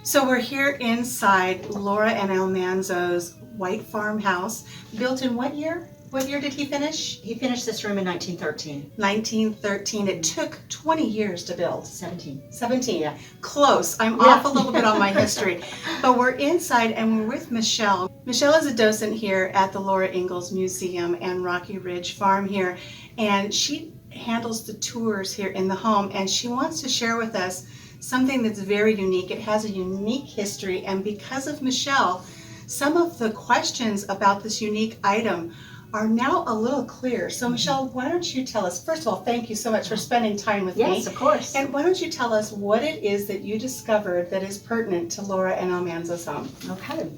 So we're here inside Laura and Almanzo's white farmhouse, built in what year? What year did he finish? He finished this room in 1913. 1913. It took 20 years to build. 17. 17. Yeah. Close. I'm off a little bit on my history. But we're inside and we're with Michelle. Michelle is a docent here at the Laura Ingalls Museum and Rocky Ridge Farm here. And she handles the tours here in the home. And she wants to share with us something that's very unique. It has a unique history. And because of Michelle, some of the questions about this unique item are now a little clear. So Michelle, why don't you tell us, first of all, thank you so much for spending time with me. Yes, of course. And why don't you tell us what it is that you discovered that is pertinent to Laura and Almanzo's home? Okay.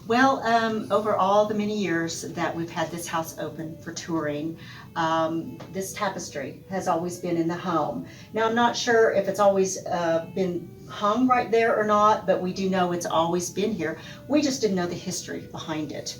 Well, over all the many years that we've had this house open for touring, this tapestry has always been in the home. Now, I'm not sure if it's always been hung right there or not, but we do know it's always been here. We just didn't know the history behind it.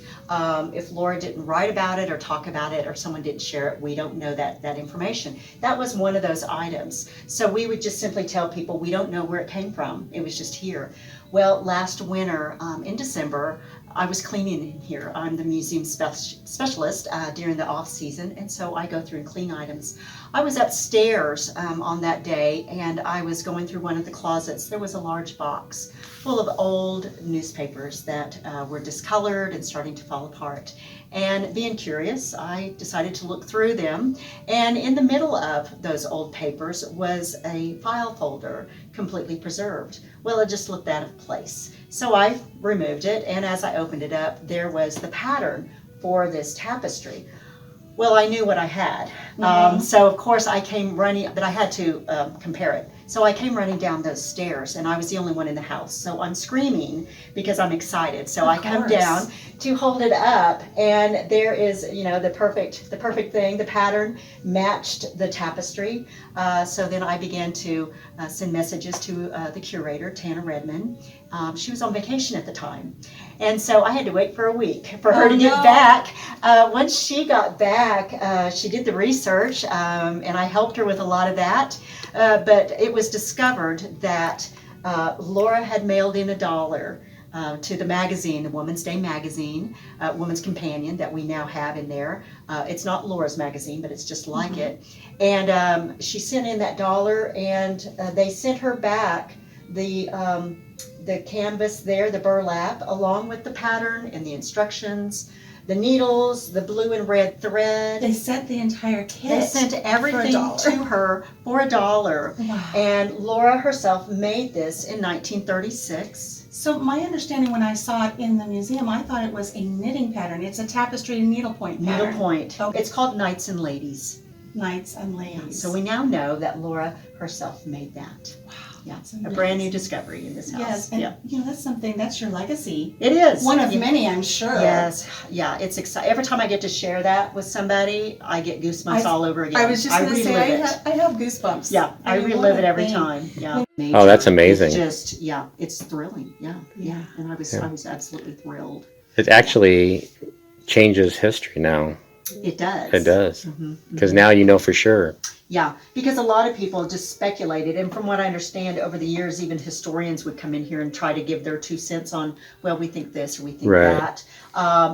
If Laura didn't write about it or talk about it or someone didn't share it, we don't know that information. That was one of those items. So we would just simply tell people we don't know where it came from. It was just here. Well, last winter in December, I was cleaning in here. I'm the museum specialist during the off season, and so I go through and clean items. I was upstairs on that day, and I was going through one of the closets. There was a large box full of old newspapers that were discolored and starting to fall apart. And being curious, I decided to look through them. And in the middle of those old papers was a file folder, completely preserved. Well, it just looked out of place. So I removed it, and as I opened it up, there was the pattern for this tapestry. Well, I knew what I had. So of course I came running, but I had to compare it. So I came running down those stairs, and I was the only one in the house. So I'm screaming because I'm excited. So I come down to hold it up, and there is, you know, the perfect thing. The pattern matched the tapestry. So then I began to send messages to the curator, Tana Redmond. She was on vacation at the time, and so I had to wait for a week for her to get back. Once she got back, she did the research, and I helped her with a lot of that. But it was discovered that Laura had mailed in $1 to the magazine, the Woman's Day magazine, Woman's Companion, that we now have in there. It's not Laura's magazine, but it's just like it. And she sent in that $1, and they sent her back the canvas there, the burlap, along with the pattern and the instructions, the needles, the blue and red thread. They sent the entire kit. They sent everything to her for $1. Wow. And Laura herself made this in 1936. So my understanding when I saw it in the museum, I thought it was a knitting pattern. It's a tapestry needlepoint pattern. Needlepoint. Okay. It's called Knights and Ladies. Knights and Ladies. So we now know that Laura herself made that. Wow. Yeah, That's a amazing. brand new discovery in this house. Yes, and yeah. you know, that's something, that's your legacy. It is. One of many, I'm sure. Yes, yeah, it's exciting. Every time I get to share that with somebody, I get goosebumps all over again. I was just going to say, relive I have goosebumps. Yeah, I relive it every time. Yeah. Oh, that's amazing. It's just, yeah, it's thrilling. Yeah, yeah. And I was absolutely thrilled. It actually changes history now. It does. It does. Because now you know for sure. Yeah, because a lot of people just speculated, and from what I understand, over the years, even historians would come in here and try to give their 2 cents on, well, we think this or we think that.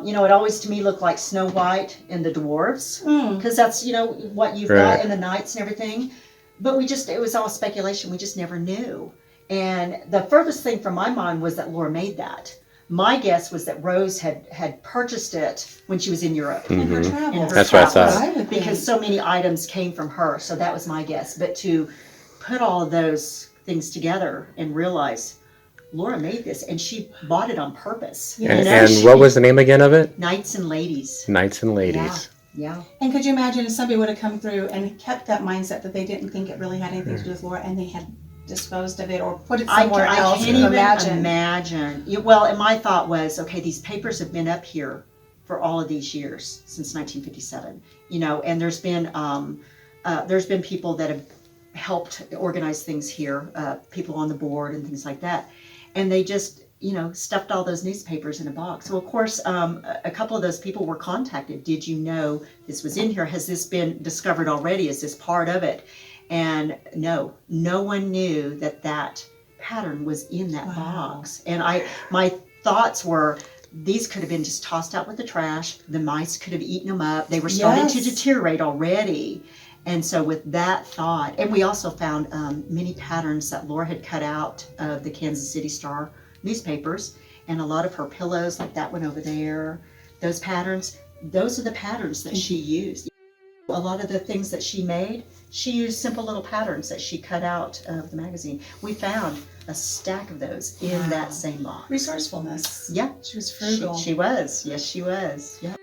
You know, it always to me looked like Snow White and the dwarves, because that's, you know, what you've got in the knights and everything. But it was all speculation. We just never knew. And the furthest thing from my mind was that Laura made that. My guess was that Rose had purchased it when she was in Europe. In her travels. That's what I thought. Because so many items came from her, so that was my guess. But to put all of those things together and realize Laura made this, and she bought it on purpose. And, and what was the name again of it? Knights and Ladies. Knights and Ladies. Yeah. And could you imagine if somebody would have come through and kept that mindset that they didn't think it really had anything to do with Laura, and they had disposed of it or put it somewhere else? I can't even imagine. Well, and my thought was, okay, these papers have been up here for all of these years since 1957. You know, and there's been people that have helped organize things here, people on the board and things like that, and they just, you know, stuffed all those newspapers in a box. So of course, a couple of those people were contacted. Did you know this was in here? Has this been discovered already? Is this part of it? And no one knew that pattern was in that Wow. box. And my thoughts were, these could have been just tossed out with the trash. The mice could have eaten them up. They were starting to Yes. deteriorate already. And so with that thought, and we also found many patterns that Laura had cut out of the Kansas City Star newspapers, and a lot of her pillows, like that one over there, those patterns, those are the patterns that she used. A lot of the things that she made, she used simple little patterns that she cut out of the magazine. We found a stack of those in Wow. that same box. Resourcefulness. Yeah. She was frugal. She was. Yes, she was. Yeah.